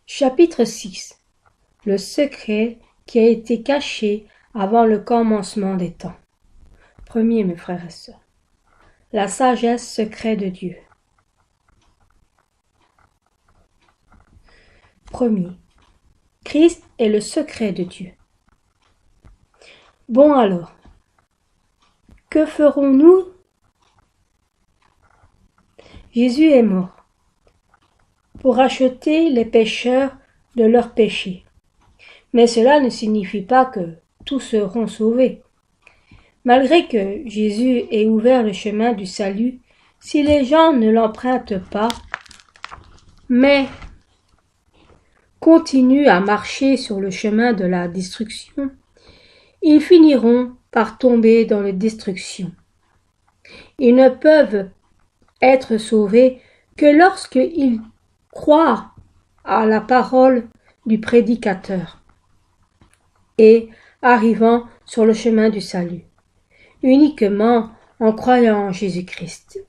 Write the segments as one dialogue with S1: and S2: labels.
S1: Chapitre 6. Le secret qui a été caché avant le commencement des temps. Premier, mes frères et sœurs. La sagesse secrète de Dieu. Premier. Christ est le secret de Dieu. Bon alors, que ferons-nous? Jésus est mort pour racheter les pécheurs de leurs péchés. Mais cela ne signifie pas que tous seront sauvés. Malgré que Jésus ait ouvert le chemin du salut, si les gens ne l'empruntent pas, mais continuent à marcher sur le chemin de la destruction, ils finiront par tomber dans la destruction. Ils ne peuvent être sauvés que lorsqu'ils croient à la parole du prédicateur et arrivant sur le chemin du salut, uniquement en croyant en Jésus-Christ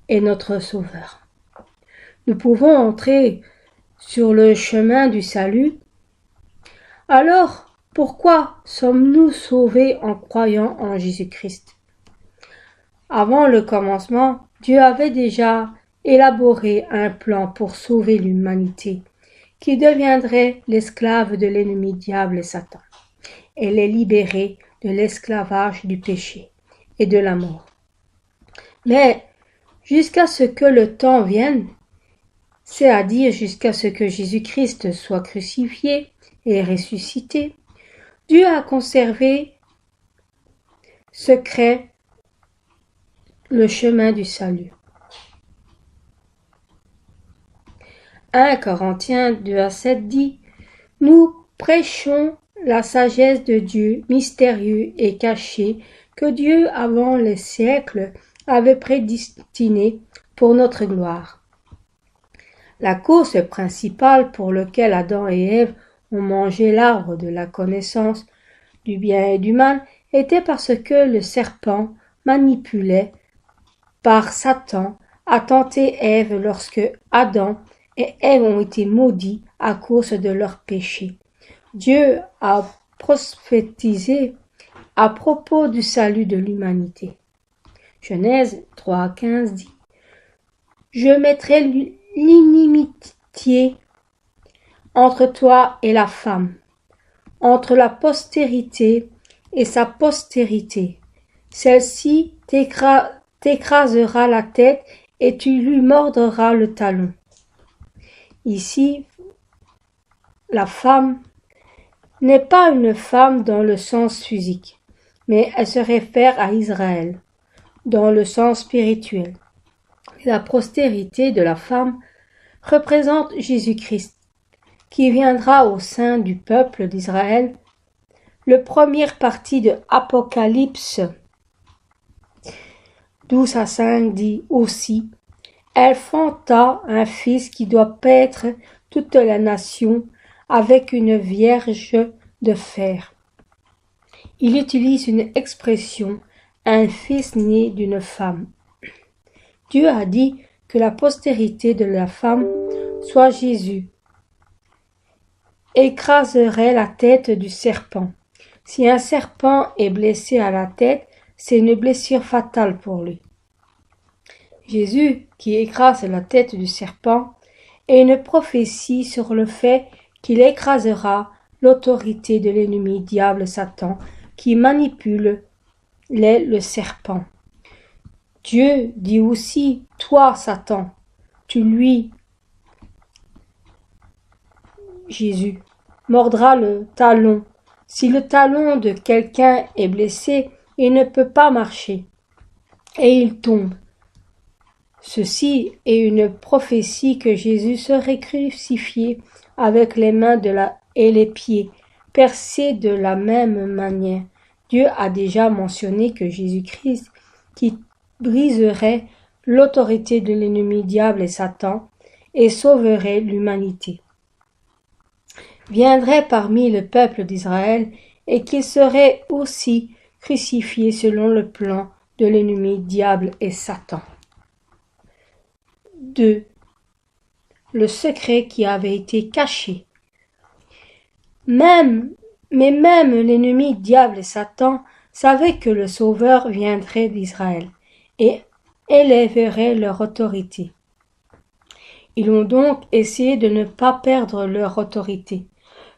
S1: et notre Sauveur. Nous pouvons entrer sur le chemin du salut. Alors, pourquoi sommes-nous sauvés en croyant en Jésus-Christ? Avant le commencement, Dieu avait déjà élaboré un plan pour sauver l'humanité, qui deviendrait l'esclave de l'ennemi diable et Satan, et les libérer de l'esclavage du péché et de la mort. Mais jusqu'à ce que le temps vienne, c'est-à-dire jusqu'à ce que Jésus-Christ soit crucifié et ressuscité, Dieu a conservé secret le chemin du salut. 1 Corinthiens 2:7 dit: Nous prêchons la sagesse de Dieu mystérieuse et cachée que Dieu avant les siècles avait prédestinée pour notre gloire. La cause principale pour laquelle Adam et Ève ont mangé l'arbre de la connaissance du bien et du mal était parce que le serpent manipulé par Satan a tenté Ève lorsque Adam et Ève ont été maudits à cause de leur péché. Dieu a prophétisé à propos du salut de l'humanité. Genèse 3:15 dit: Je mettrai l'inimitié entre toi et la femme, entre la postérité et sa postérité. Celle-ci t'écrasera la tête et tu lui mordras le talon. Ici, la femme n'est pas une femme dans le sens physique, mais elle se réfère à Israël, dans le sens spirituel. La postérité de la femme représente Jésus-Christ, qui viendra au sein du peuple d'Israël. La première partie de Apocalypse 12:5 dit aussi: Elle fanta un fils qui doit paître toute la nation avec une vierge de fer. Il utilise une expression, un fils né d'une femme. Dieu a dit que la postérité de la femme, soit Jésus, écraserait la tête du serpent. Si un serpent est blessé à la tête, c'est une blessure fatale pour lui. Jésus, qui écrase la tête du serpent, est une prophétie sur le fait qu'il écrasera l'autorité de l'ennemi diable Satan, qui manipule le serpent. Dieu dit aussi: Toi, Satan, tu lui, Jésus, mordras le talon. Si le talon de quelqu'un est blessé, il ne peut pas marcher, et il tombe. Ceci est une prophétie que Jésus serait crucifié avec les mains et les pieds percés de la même manière. Dieu a déjà mentionné que Jésus-Christ, qui briserait l'autorité de l'ennemi diable et Satan et sauverait l'humanité, viendrait parmi le peuple d'Israël et qu'il serait aussi crucifié selon le plan de l'ennemi diable et Satan. 2. le secret qui avait été caché. Même l'ennemi diable et Satan savaient que le Sauveur viendrait d'Israël et élèverait leur autorité. Ils ont donc essayé de ne pas perdre leur autorité.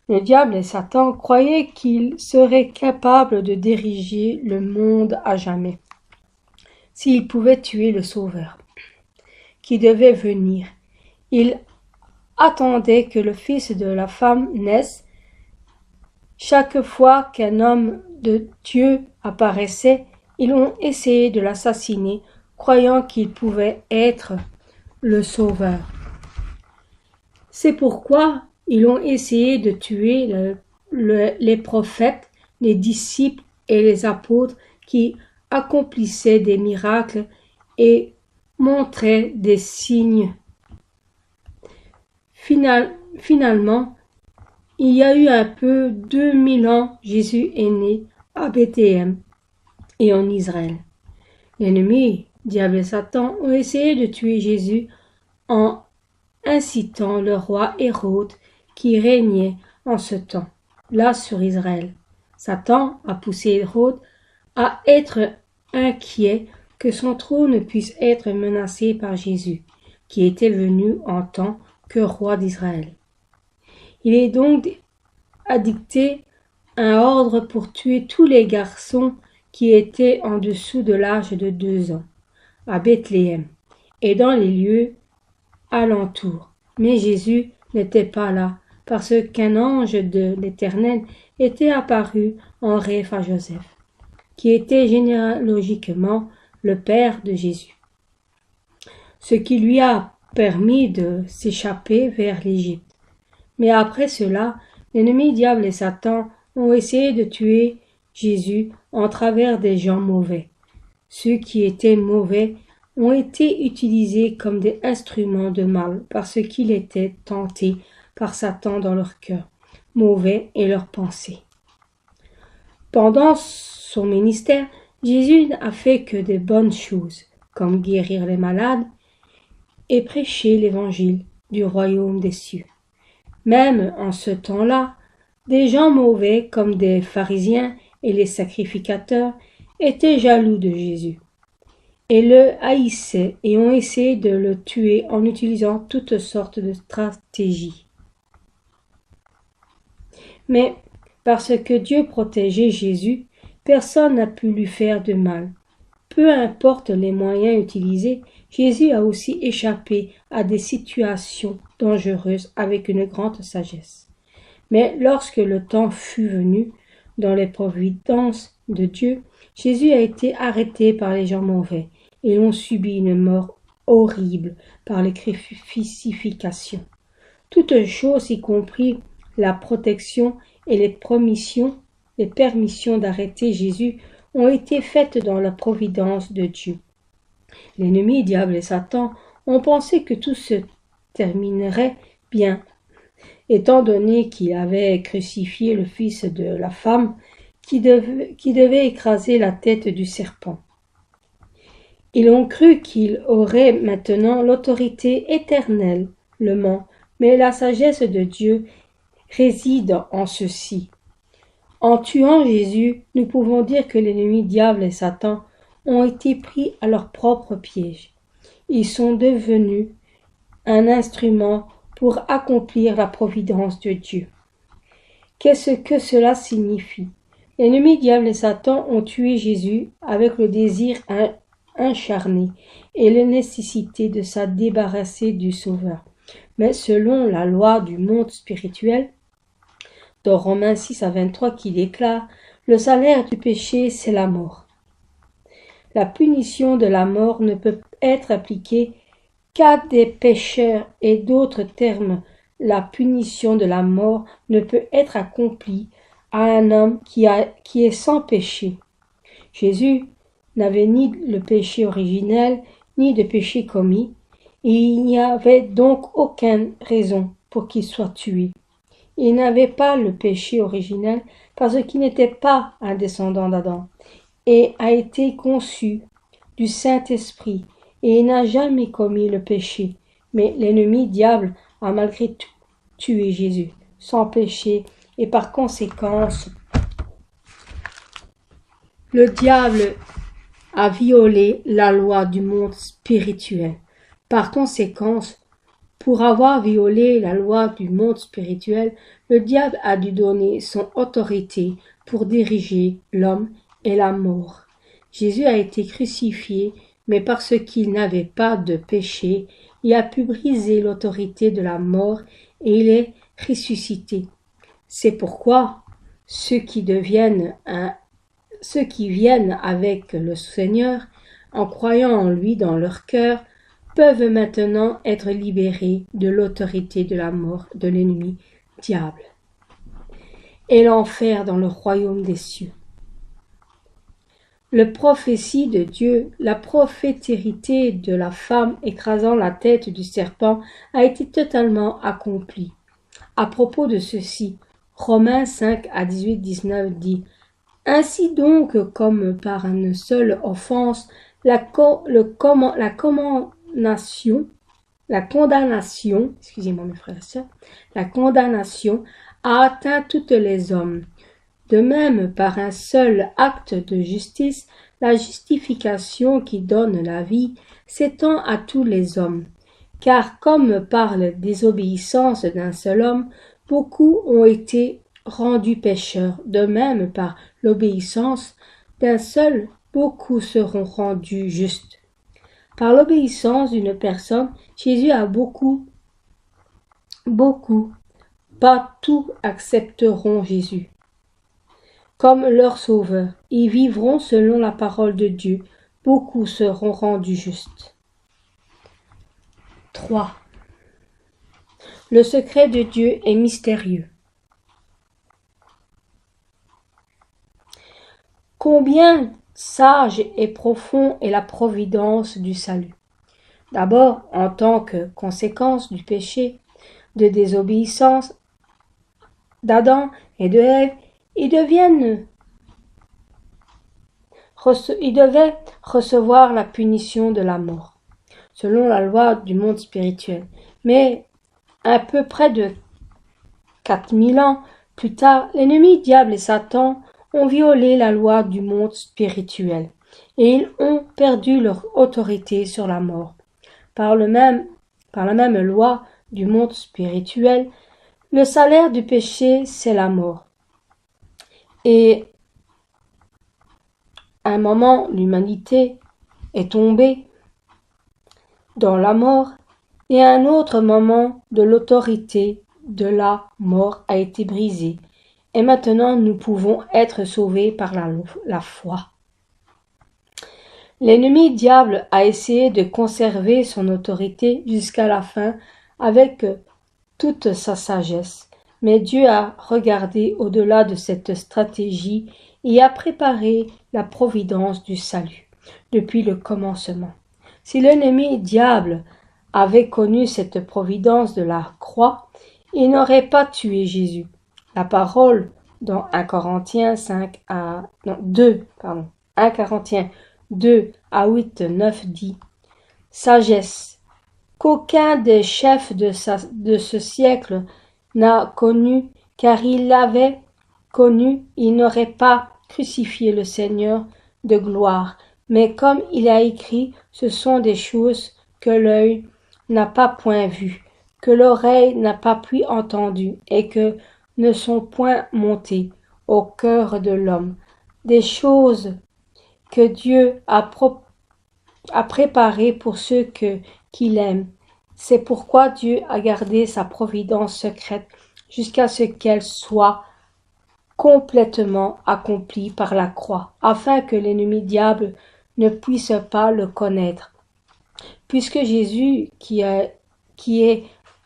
S1: Le diable et Satan croyaient qu'ils seraient capables de diriger le monde à jamais, s'ils pouvaient tuer le Sauveur, qui devait venir. Ils attendaient que le fils de la femme naisse. Chaque fois qu'un homme de Dieu apparaissait, ils ont essayé de l'assassiner, croyant qu'il pouvait être le Sauveur. C'est pourquoi ils ont essayé de tuer les prophètes, les disciples et les apôtres qui accomplissaient des miracles et montraient des signes. Finalement, il y a eu un peu 2000 ans, Jésus est né à Bethléem et en Israël. L'ennemi, diable et Satan, ont essayé de tuer Jésus en incitant le roi Hérode qui régnait en ce temps-là sur Israël. Satan a poussé Hérode à être inquiet que son trône puisse être menacé par Jésus, qui était venu en tant que roi d'Israël. Il est donc dicté un ordre pour tuer tous les garçons qui étaient en dessous de l'âge de 2 ans, à Bethléem, et dans les lieux alentours. Mais Jésus n'était pas là, parce qu'un ange de l'Éternel était apparu en rêve à Joseph, qui était généalogiquement le père de Jésus, ce qui lui a permis de s'échapper vers l'Égypte. Mais après cela, l'ennemi diable et Satan ont essayé de tuer Jésus en travers des gens mauvais. Ceux qui étaient mauvais ont été utilisés comme des instruments de mal parce qu'ils étaient tentés par Satan dans leur cœur, mauvais et leurs pensées. Pendant son ministère, Jésus n'a fait que de bonnes choses, comme guérir les malades et prêcher l'évangile du royaume des cieux. Même en ce temps-là, des gens mauvais comme des pharisiens et les sacrificateurs étaient jaloux de Jésus et le haïssaient et ont essayé de le tuer en utilisant toutes sortes de stratégies. Mais parce que Dieu protégeait Jésus, personne n'a pu lui faire de mal. Peu importe les moyens utilisés, Jésus a aussi échappé à des situations dangereuses avec une grande sagesse. Mais lorsque le temps fut venu, dans les providences de Dieu, Jésus a été arrêté par les gens mauvais et ont subi une mort horrible par les crucifixions. Toutes choses, y compris la protection et les permissions d'arrêter Jésus, ont été faites dans la providence de Dieu. L'ennemi, diable et Satan ont pensé que tout se terminerait bien, étant donné qu'il avait crucifié le fils de la femme qui devait écraser la tête du serpent. Ils ont cru qu'il aurait maintenant l'autorité éternelle, mais la sagesse de Dieu réside en ceci. En tuant Jésus, nous pouvons dire que l'ennemi diable et Satan ont été pris à leur propre piège. Ils sont devenus un instrument pour accomplir la providence de Dieu. Qu'est-ce que cela signifie? L'ennemi diable et Satan ont tué Jésus avec le désir acharné et la nécessité de se débarrasser du Sauveur. Mais selon la loi du monde spirituel, dans Romains 6-23 qui déclare « Le salaire du péché, c'est la mort ». La punition de la mort ne peut être appliquée qu'à des pécheurs et d'autres termes, la punition de la mort ne peut être accomplie à un homme qui est sans péché. Jésus n'avait ni le péché originel, ni de péché commis, et il n'y avait donc aucune raison pour qu'il soit tué. Il n'avait pas le péché originel parce qu'il n'était pas un descendant d'Adam, et a été conçu du Saint-Esprit, et il n'a jamais commis le péché, Mais l'ennemi diable a malgré tout tué Jésus, sans péché, et par conséquence, le diable a violé la loi du monde spirituel. Par conséquence, pour avoir violé la loi du monde spirituel, le diable a dû donner son autorité pour diriger l'homme et la mort. Jésus a été crucifié, mais parce qu'il n'avait pas de péché, il a pu briser l'autorité de la mort et il est ressuscité. C'est pourquoi ceux qui viennent avec le Seigneur, en croyant en lui dans leur cœur, peuvent maintenant être libérés de l'autorité de la mort de l'ennemi diable et l'enfer dans le royaume des cieux. La prophétie de Dieu, la prophétérité de la femme écrasant la tête du serpent a été totalement accomplie. À propos de ceci, Romains 5 à 18-19 dit « Ainsi donc, comme par une seule offense, la condamnation, excusez-moi mes frères et sœurs, la condamnation a atteint tous les hommes. De même, par un seul acte de justice, la justification qui donne la vie s'étend à tous les hommes. Car comme par la désobéissance d'un seul homme, beaucoup ont été rendus pécheurs, de même par l'obéissance d'un seul, beaucoup seront rendus justes. Par l'obéissance d'une personne, Jésus a beaucoup, pas tous accepteront Jésus comme leur sauveur. Ils vivront selon la parole de Dieu. Beaucoup seront rendus justes. 3. Le secret de Dieu est mystérieux. Combien sage et profond est la providence du salut. D'abord, en tant que conséquence du péché, de désobéissance d'Adam et de Ève, ils devaient recevoir la punition de la mort, selon la loi du monde spirituel. Mais à peu près de 4000 ans plus tard, l'ennemi diable et Satan ont violé la loi du monde spirituel et ils ont perdu leur autorité sur la mort. Par la même loi du monde spirituel, le salaire du péché, c'est la mort. Et à un moment, l'humanité est tombée dans la mort et à un autre moment, de l'autorité de la mort a été brisée. Et maintenant, nous pouvons être sauvés par la foi. L'ennemi diable a essayé de conserver son autorité jusqu'à la fin avec toute sa sagesse. Mais Dieu a regardé au-delà de cette stratégie et a préparé la providence du salut depuis le commencement. Si l'ennemi diable avait connu cette providence de la croix, il n'aurait pas tué Jésus. La parole dans 1 Corinthiens 2 à 8, 9 dit « Sagesse, qu'aucun des chefs de ce siècle n'a connu, car il l'avait connu, il n'aurait pas crucifié le Seigneur de gloire. Mais comme il a écrit, ce sont des choses que l'œil n'a pas point vues, que l'oreille n'a pas pu entendre, et que ne sont point montées au cœur de l'homme, des choses que Dieu a préparées pour ceux qu'il aime. C'est pourquoi Dieu a gardé sa providence secrète jusqu'à ce qu'elle soit complètement accomplie par la croix, afin que l'ennemi diable ne puisse pas le connaître. Puisque Jésus, qui est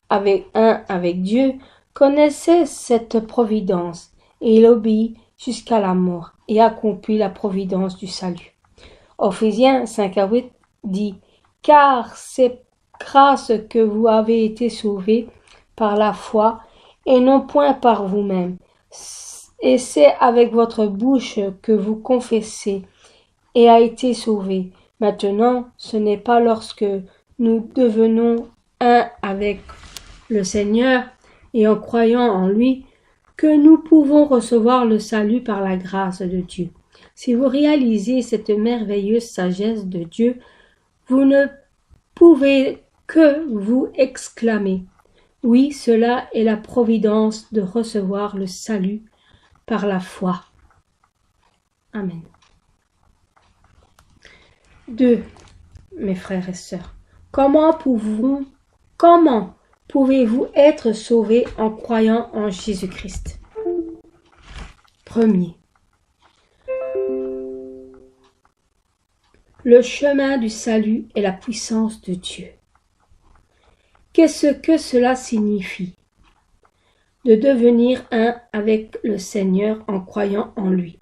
S1: avec Dieu, connaissait cette providence, et il obéit jusqu'à la mort, et accomplit la providence du salut. Ephésiens 5:8 dit « Car c'est grâce que vous avez été sauvés par la foi, et non point par vous-même. Et c'est avec votre bouche que vous confessez et a été sauvé. Maintenant, ce n'est pas lorsque nous devenons un avec le Seigneur et en croyant en lui, que nous pouvons recevoir le salut par la grâce de Dieu. Si vous réalisez cette merveilleuse sagesse de Dieu, vous ne pouvez que vous exclamer: oui, cela est la providence de recevoir le salut par la foi. Amen. 2. Mes frères et sœurs, comment pouvez-vous être sauvés en croyant en Jésus-Christ? Premier, le chemin du salut est la puissance de Dieu. Qu'est-ce que cela signifie? De devenir un avec le Seigneur en croyant en lui.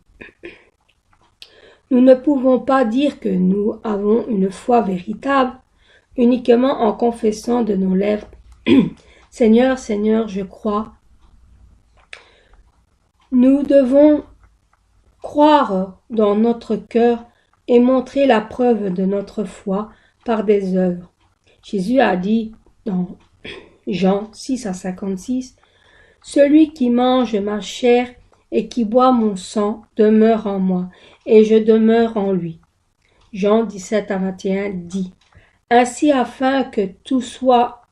S1: Nous ne pouvons pas dire que nous avons une foi véritable uniquement en confessant de nos lèvres « Seigneur, Seigneur, je crois ». Nous devons croire dans notre cœur et montrer la preuve de notre foi par des œuvres. Jésus a dit dans Jean 6:56 « Celui qui mange ma chair et qui boit mon sang demeure en moi, et je demeure en lui. » Jean 17:21 dit « Ainsi afin que tout soit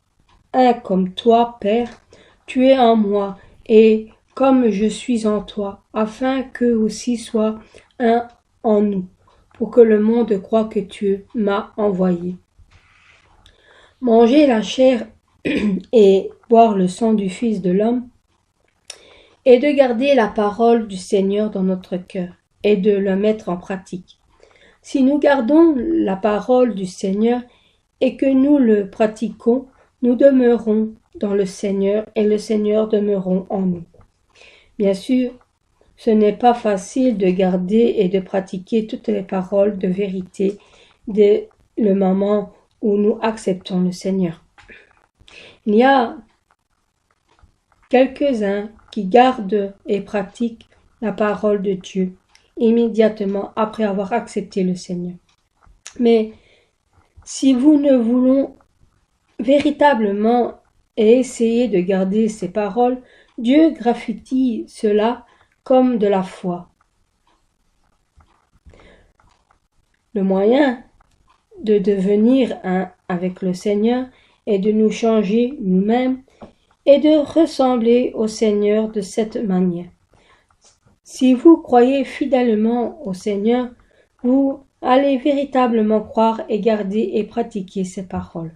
S1: un comme toi, Père, tu es en moi, et comme je suis en toi, afin qu'eux aussi soient un en nous, pour que le monde croie que tu m'as envoyé. » Manger la chair et boire le sang du Fils de l'homme, et de garder la parole du Seigneur dans notre cœur, et de le mettre en pratique. Si nous gardons la parole du Seigneur et que nous le pratiquons, nous demeurons dans le Seigneur et le Seigneur demeurera en nous. Bien sûr, ce n'est pas facile de garder et de pratiquer toutes les paroles de vérité dès le moment où nous acceptons le Seigneur. Il y a quelques-uns qui gardent et pratiquent la parole de Dieu immédiatement après avoir accepté le Seigneur. Mais si vous ne voulons véritablement essayer de garder ces paroles, Dieu gratifie cela comme de la foi. Le moyen de devenir un avec le Seigneur est de nous changer nous-mêmes et de ressembler au Seigneur de cette manière. Si vous croyez fidèlement au Seigneur, vous allez véritablement croire et garder et pratiquer ses paroles.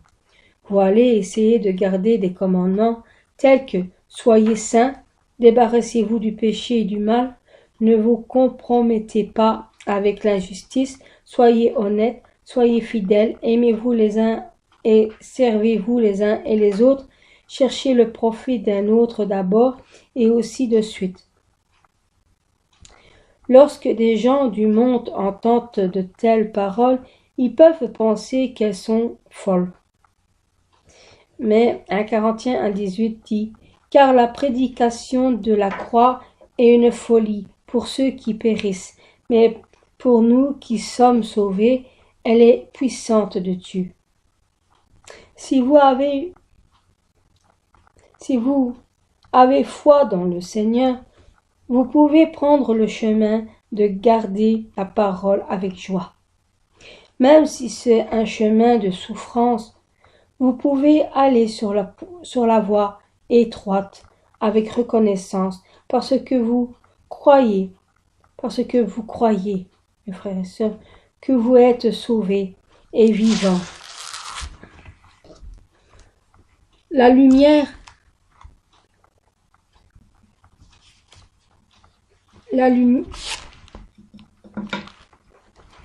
S1: Vous allez essayer de garder des commandements tels que « Soyez saints, débarrassez-vous du péché et du mal, ne vous compromettez pas avec l'injustice, soyez honnêtes, soyez fidèles, aimez-vous les uns et servez-vous les uns et les autres, cherchez le profit d'un autre d'abord et aussi de suite. » Lorsque des gens du monde entendent de telles paroles, ils peuvent penser qu'elles sont folles. Mais 1 Corinthiens 1:18 dit « Car la prédication de la croix est une folie pour ceux qui périssent, mais pour nous qui sommes sauvés, elle est puissante de Dieu. » Si vous avez foi dans le Seigneur, vous pouvez prendre le chemin de garder la parole avec joie. Même si c'est un chemin de souffrance, vous pouvez aller sur la voie étroite avec reconnaissance parce que vous croyez, mes frères et sœurs, que vous êtes sauvés et vivants. La lumière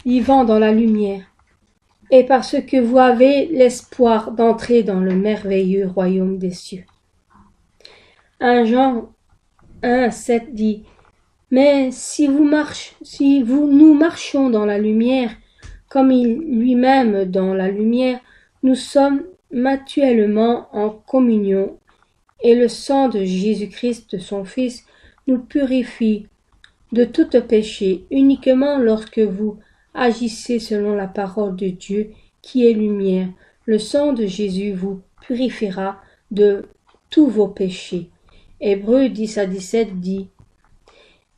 S1: vivant dans la lumière, et parce que vous avez l'espoir d'entrer dans le merveilleux royaume des cieux. 1 Jean 1:7 dit « Mais si nous marchons dans la lumière, comme il lui-même dans la lumière, nous sommes mutuellement en communion, et le sang de Jésus-Christ, son Fils, nous purifie de tout péché. Uniquement lorsque vous agissez selon la parole de Dieu qui est lumière, le sang de Jésus vous purifiera de tous vos péchés. Hébreux 10:17 dit: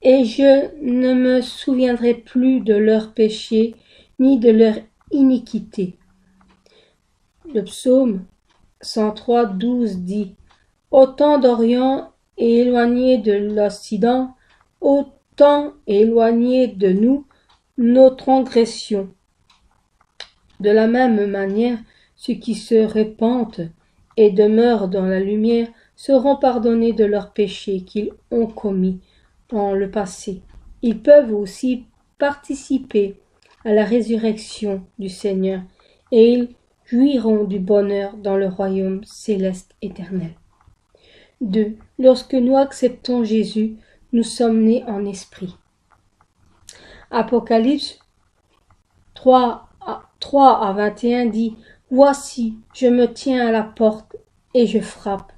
S1: Et je ne me souviendrai plus de leurs péchés, ni de leur iniquité. Le psaume 103:12 dit: Autant d'Orient est éloigné de l'Occident, autant éloigné de nous nos transgressions. De la même manière, ceux qui se repentent et demeurent dans la lumière seront pardonnés de leurs péchés qu'ils ont commis dans le passé. Ils peuvent aussi participer à la résurrection du Seigneur et ils jouiront du bonheur dans le royaume céleste éternel. 2. Lorsque nous acceptons Jésus, nous sommes nés en esprit. Apocalypse 3:21 dit: Voici, je me tiens à la porte et je frappe.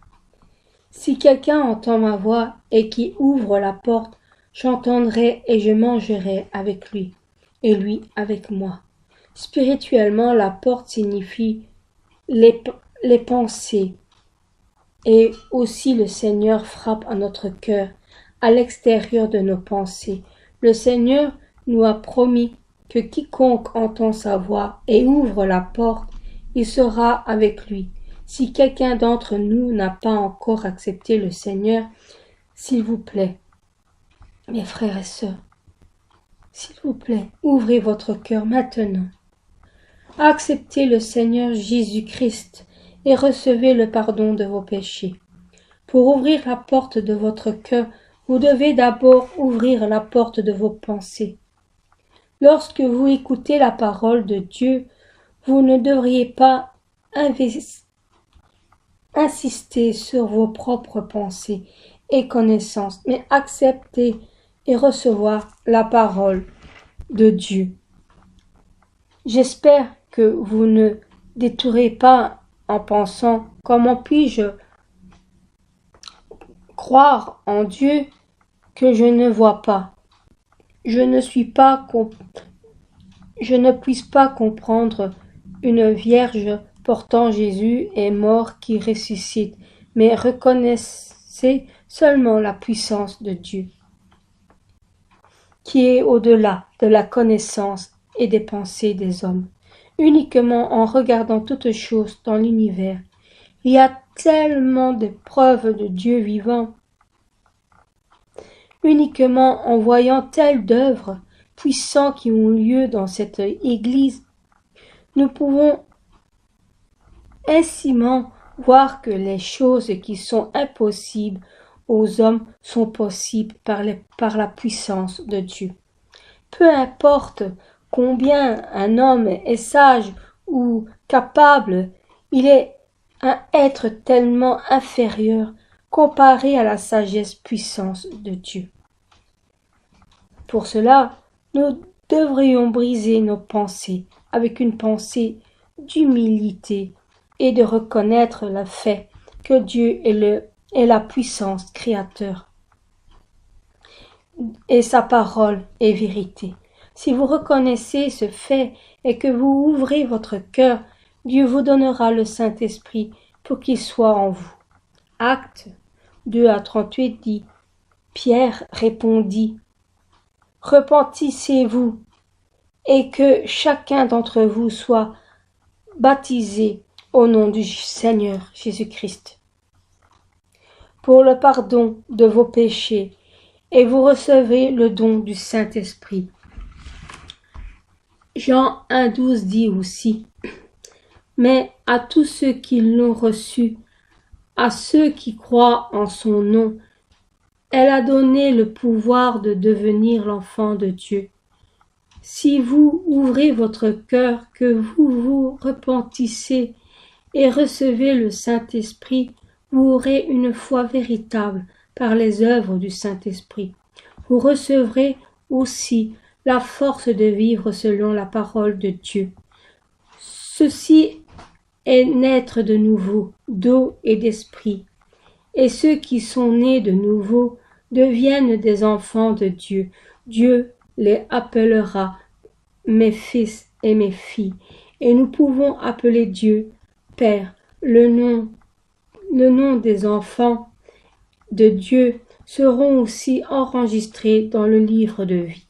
S1: Si quelqu'un entend ma voix et qui ouvre la porte, j'entendrai et je mangerai avec lui, et lui avec moi. Spirituellement, la porte signifie les pensées. Et aussi le Seigneur frappe à notre cœur, à l'extérieur de nos pensées. Le Seigneur nous a promis que quiconque entend sa voix et ouvre la porte, il sera avec lui. Si quelqu'un d'entre nous n'a pas encore accepté le Seigneur, s'il vous plaît, mes frères et sœurs, s'il vous plaît, ouvrez votre cœur maintenant. Acceptez le Seigneur Jésus-Christ et recevez le pardon de vos péchés. Pour ouvrir la porte de votre cœur, vous devez d'abord ouvrir la porte de vos pensées. Lorsque vous écoutez la parole de Dieu, vous ne devriez pas insister sur vos propres pensées et connaissances, mais accepter et recevoir la parole de Dieu. J'espère que vous ne détourez pas en pensant: comment puis-je croire en Dieu que je ne vois pas? Je ne puisse pas comprendre une vierge portant Jésus est mort qui ressuscite, mais reconnaissez seulement la puissance de Dieu, qui est au-delà de la connaissance et des pensées des hommes. Uniquement en regardant toutes choses dans l'univers, il y a tellement de preuves de Dieu vivant. Uniquement en voyant telles d'œuvres puissantes qui ont lieu dans cette Église, nous pouvons ainsimment voir que les choses qui sont impossibles aux hommes sont possibles par la puissance de Dieu. Peu importe combien un homme est sage ou capable, il est un être tellement inférieur comparé à la sagesse puissance de Dieu. Pour cela, nous devrions briser nos pensées avec une pensée d'humilité et de reconnaître le fait que Dieu est la puissance créateur et sa parole est vérité. Si vous reconnaissez ce fait et que vous ouvrez votre cœur, Dieu vous donnera le Saint-Esprit pour qu'il soit en vous. Actes 2:38 dit: Pierre répondit: Repentissez-vous et que chacun d'entre vous soit baptisé au nom du Seigneur Jésus-Christ pour le pardon de vos péchés, et vous recevez le don du Saint-Esprit. Jean 1:12 dit aussi: Mais à tous ceux qui l'ont reçu, à ceux qui croient en son nom, elle a donné le pouvoir de devenir l'enfant de Dieu. Si vous ouvrez votre cœur, que vous vous repentissez et recevez le Saint-Esprit, vous aurez une foi véritable par les œuvres du Saint-Esprit. Vous recevrez aussi la force de vivre selon la parole de Dieu. Ceci est naître de nouveau, d'eau et d'esprit. Et ceux qui sont nés de nouveau deviennent des enfants de Dieu. Dieu les appellera mes fils et mes filles, et nous pouvons appeler Dieu Père le nom des enfants de Dieu seront aussi enregistrés dans le livre de vie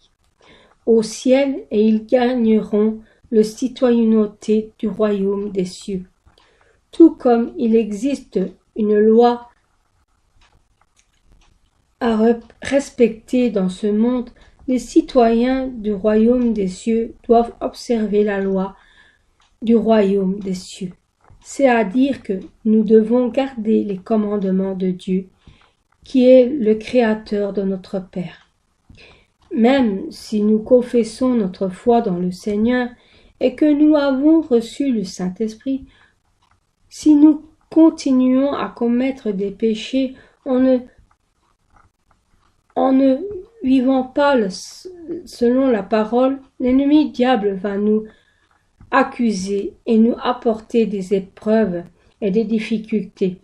S1: au ciel, et ils gagneront la citoyenneté du royaume des cieux. Tout comme il existe une loi à respecter dans ce monde, les citoyens du royaume des cieux doivent observer la loi du royaume des cieux. C'est-à-dire que nous devons garder les commandements de Dieu, qui est le Créateur de notre Père. Même si nous confessons notre foi dans le Seigneur et que nous avons reçu le Saint-Esprit, si nous continuons à commettre des péchés en ne vivant pas selon la parole, l'ennemi diable va nous accuser et nous apporter des épreuves et des difficultés.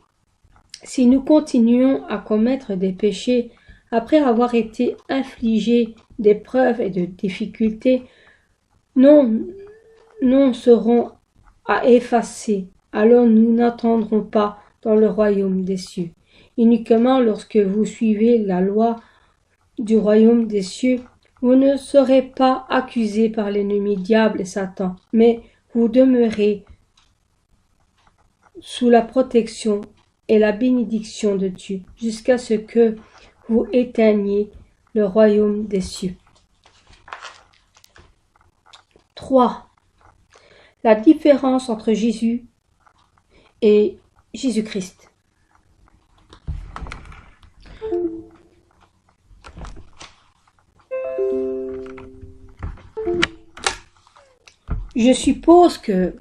S1: Si nous continuons à commettre des péchés après avoir été infligés d'épreuves et de difficultés, non seront à effacer, alors nous n'entendrons pas dans le royaume des cieux. Uniquement lorsque vous suivez la loi du royaume des cieux, vous ne serez pas accusés par l'ennemi diable et Satan, mais vous demeurez sous la protection et la bénédiction de Dieu, jusqu'à ce que vous éteigniez le royaume des cieux. 3. La différence entre Jésus et Jésus-Christ. Je suppose que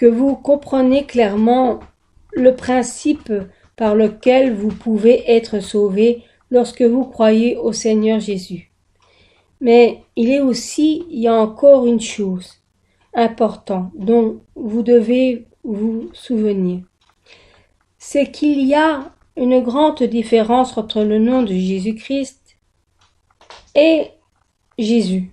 S1: vous comprenez clairement le principe par lequel vous pouvez être sauvé lorsque vous croyez au Seigneur Jésus. Mais il y a encore une chose importante dont vous devez vous souvenir. C'est qu'il y a une grande différence entre le nom de Jésus-Christ et Jésus.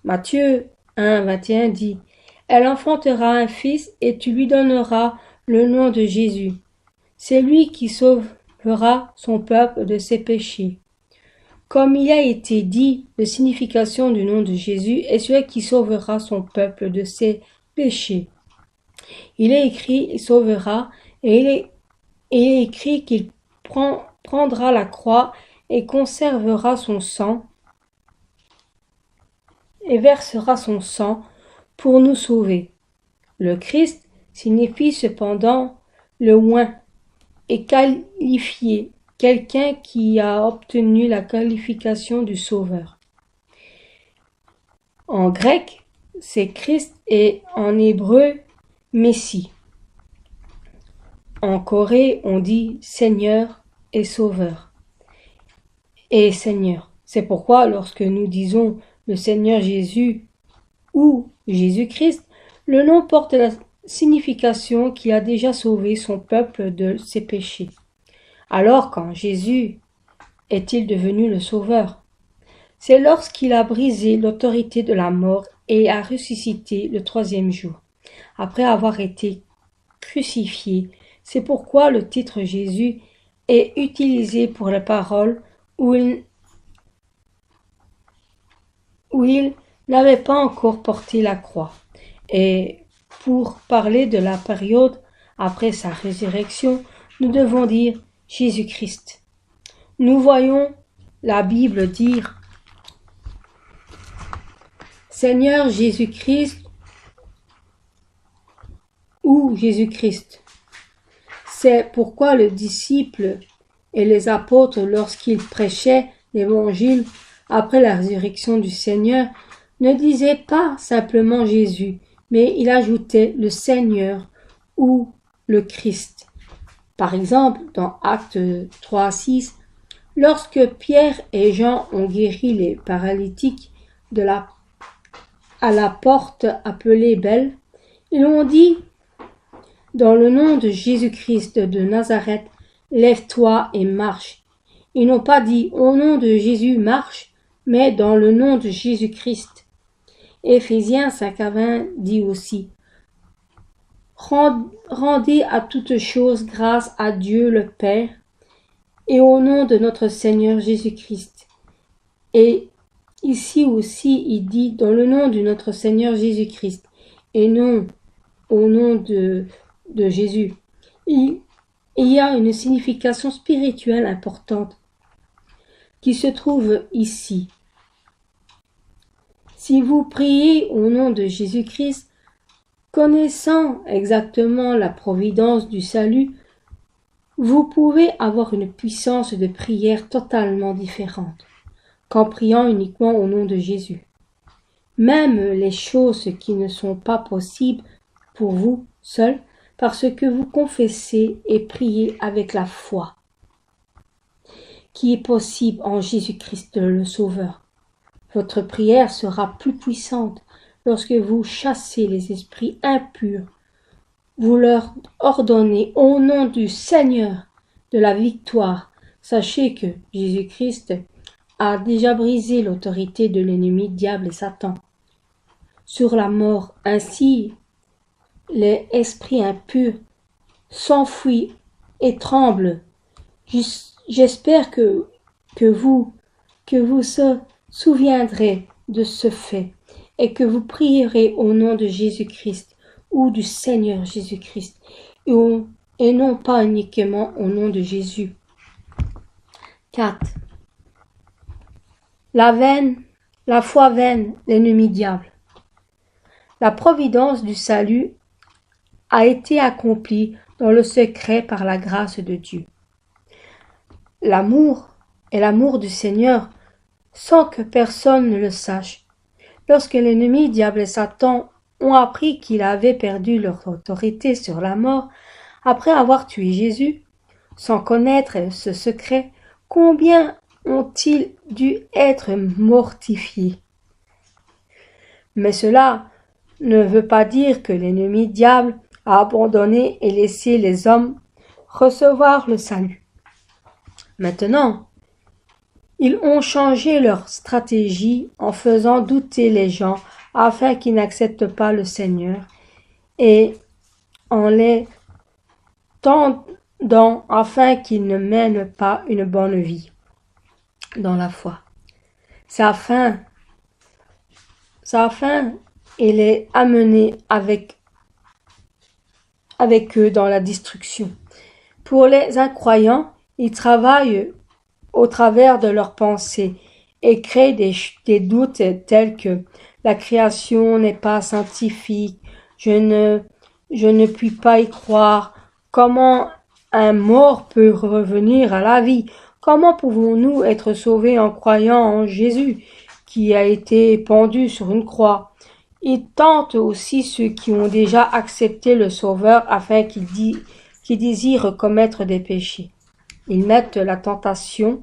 S1: Matthieu 1, 21 dit « Elle enfantera un fils et tu lui donneras le nom de Jésus. C'est lui qui sauvera son peuple de ses péchés. » Comme il a été dit, la signification du nom de Jésus est celui qui sauvera son peuple de ses péchés. Il est écrit « il sauvera » et il est écrit qu'il prendra la croix et conservera son sang et versera son sang pour nous sauver. Le Christ signifie cependant le oint et qualifié, quelqu'un qui a obtenu la qualification du Sauveur. En grec, c'est Christ et en hébreu, Messie. En Corée, on dit Seigneur et Sauveur. Et Seigneur. C'est pourquoi lorsque nous disons le Seigneur Jésus ou Jésus-Christ, le nom porte la signification qu'il a déjà sauvé son peuple de ses péchés. Alors quand Jésus est-il devenu le Sauveur? C'est lorsqu'il a brisé l'autorité de la mort et a ressuscité le troisième jour, après avoir été crucifié. C'est pourquoi le titre Jésus est utilisé pour la parole où il n'avait pas encore porté la croix. Et pour parler de la période après sa résurrection, nous devons dire Jésus-Christ. Nous voyons la Bible dire Seigneur Jésus-Christ ou Jésus-Christ. C'est pourquoi les disciples et les apôtres, lorsqu'ils prêchaient l'évangile après la résurrection du Seigneur, ne disaient pas simplement Jésus, mais ils ajoutaient le Seigneur ou le Christ. Par exemple, dans Actes 3-6, lorsque Pierre et Jean ont guéri les paralytiques à la porte appelée Belle, ils ont dit « Dans le nom de Jésus-Christ de Nazareth, lève-toi et marche. » Ils n'ont pas dit « Au nom de Jésus, marche », mais dans le nom de Jésus-Christ. Éphésiens 5:20 dit aussi « Rendez à toutes choses grâce à Dieu le Père et au nom de notre Seigneur Jésus-Christ. Et ici aussi, il dit dans le nom de notre Seigneur Jésus-Christ et non au nom de Jésus. Il y a une signification spirituelle importante qui se trouve ici. Si vous priez au nom de Jésus-Christ, connaissant exactement la providence du salut, vous pouvez avoir une puissance de prière totalement différente qu'en priant uniquement au nom de Jésus. Même les choses qui ne sont pas possibles pour vous seuls, parce que vous confessez et priez avec la foi qui est possible en Jésus-Christ le Sauveur. Votre prière sera plus puissante lorsque vous chassez les esprits impurs. Vous leur ordonnez au nom du Seigneur de la victoire. Sachez que Jésus-Christ a déjà brisé l'autorité de l'ennemi diable et Satan sur la mort. Ainsi, les esprits impurs s'enfuient et tremblent. J'espère que vous se souviendrez de ce fait et que vous prierez au nom de Jésus-Christ ou du Seigneur Jésus-Christ et non pas uniquement au nom de Jésus. 4. La foi vaine, l'ennemi diable. La providence du salut a été accomplie dans le secret par la grâce de Dieu. L'amour est l'amour du Seigneur sans que personne ne le sache. Lorsque l'ennemi, diable et Satan ont appris qu'il avait perdu leur autorité sur la mort après avoir tué Jésus, sans connaître ce secret, combien ont-ils dû être mortifiés? Mais cela ne veut pas dire que l'ennemi diable a abandonné et laissé les hommes recevoir le salut. Maintenant, ils ont changé leur stratégie en faisant douter les gens afin qu'ils n'acceptent pas le Seigneur et en les tendant afin qu'ils ne mènent pas une bonne vie dans la foi. Sa fin est les amener avec eux dans la destruction. Pour les incroyants, ils travaillent au travers de leurs pensées et créent des doutes tels que la création n'est pas scientifique, je ne puis pas y croire, comment un mort peut revenir à la vie, comment pouvons-nous être sauvés en croyant en Jésus qui a été pendu sur une croix. Ils tentent aussi ceux qui ont déjà accepté le Sauveur afin qu'ils désirent commettre des péchés. Ils mettent la tentation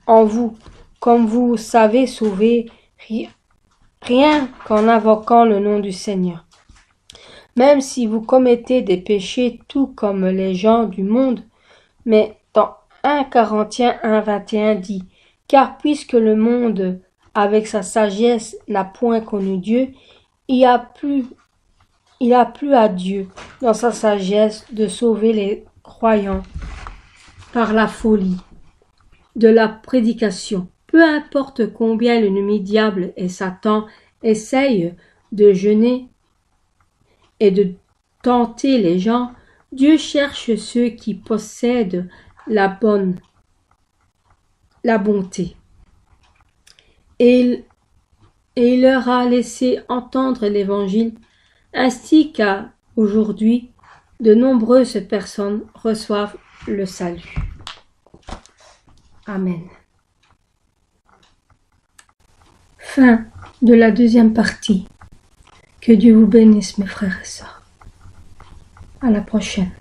S1: en vous, comme vous savez sauver rien qu'en invoquant le nom du Seigneur. Même si vous commettez des péchés tout comme les gens du monde, mais dans 1 Corinthiens 1:21 dit « Car puisque le monde, avec sa sagesse, n'a point connu Dieu, il a plu à Dieu, dans sa sagesse, de sauver les croyants par la folie de la prédication. Peu importe combien l'ennemi diable et Satan essayent de jeûner et de tenter les gens, Dieu cherche ceux qui possèdent la bonté. Et il leur a laissé entendre l'Évangile, ainsi qu'à aujourd'hui, de nombreuses personnes reçoivent le salut. Amen. Fin de la deuxième partie. Que Dieu vous bénisse, mes frères et sœurs. À la prochaine.